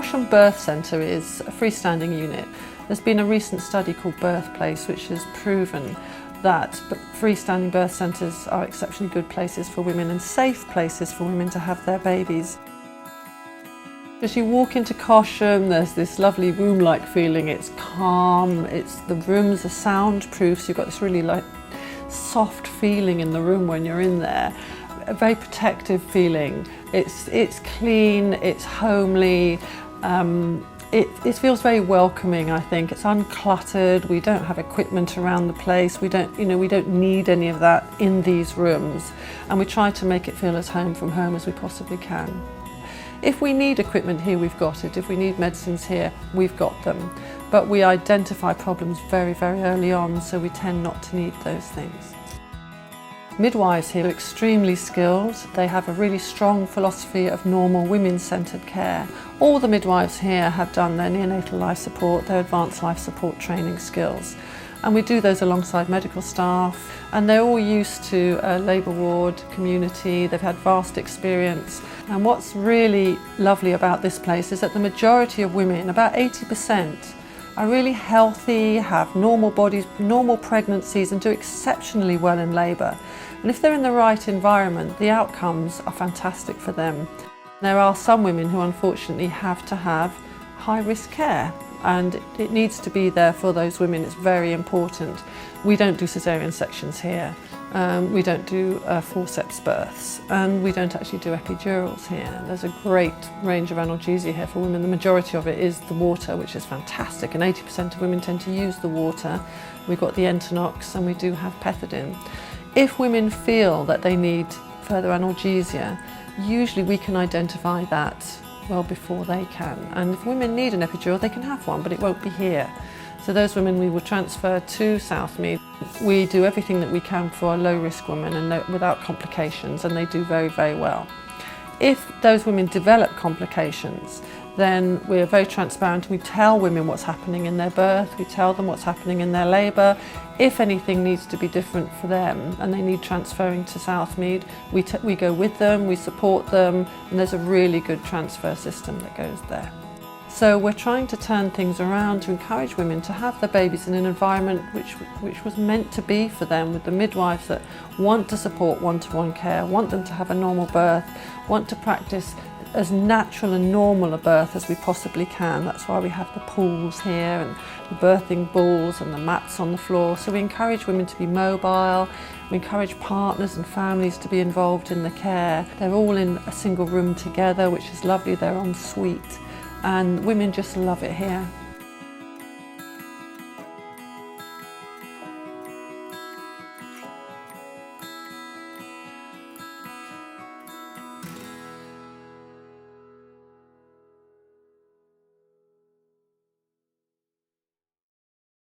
Cossham Birth Centre is a freestanding unit. There's been a recent study called Birthplace which has proven that freestanding birth centres are exceptionally good places for women and safe places for women to have their babies. As you walk into Cossham, there's this lovely womb-like feeling. It's calm, the rooms are soundproof, so you've got this really soft feeling in the room when you're in there. A very protective feeling. It's clean, it's homely, it feels very welcoming, I think. It's uncluttered, we don't have equipment around the place, we don't need any of that in these rooms, and we try to make it feel as home from home as we possibly can. If we need equipment here, we've got it. If we need medicines here, we've got them. But we identify problems very, very early on, so we tend not to need those things. Midwives here are extremely skilled. They have a really strong philosophy of normal women-centred care. All the midwives here have done their neonatal life support, their advanced life support training skills. And we do those alongside medical staff, and they're all used to a labour ward community. They've had vast experience. And what's really lovely about this place is that the majority of women, about 80%, are really healthy, have normal bodies, normal pregnancies, and do exceptionally well in labour. And if they're in the right environment, the outcomes are fantastic for them. There are some women who unfortunately have to have high-risk care, and it needs to be there for those women. It's very important. We don't do caesarean sections here. We don't do forceps births, and we don't actually do epidurals here. There's a great range of analgesia here for women. The majority of it is the water, which is fantastic, and 80% of women tend to use the water. We've got the Entonox, and we do have Pethidine. If women feel that they need further analgesia, usually we can identify that well before they can. And if women need an epidural, they can have one, but it won't be here. So those women we will transfer to Southmead. We do everything that we can for a low-risk woman and without complications, and they do very, very well. If those women develop complications, then we're very transparent. We tell women what's happening in their birth, we tell them what's happening in their labour. If anything needs to be different for them and they need transferring to Southmead, we go with them, we support them, and there's a really good transfer system that goes there. So we're trying to turn things around to encourage women to have their babies in an environment which was meant to be for them, with the midwives that want to support one-to-one care, want them to have a normal birth, want to practice as natural and normal a birth as we possibly can. That's why we have the pools here and the birthing balls and the mats on the floor. So we encourage women to be mobile, we encourage partners and families to be involved in the care. They're all in a single room together, which is lovely. They're en suite, and women just love it here.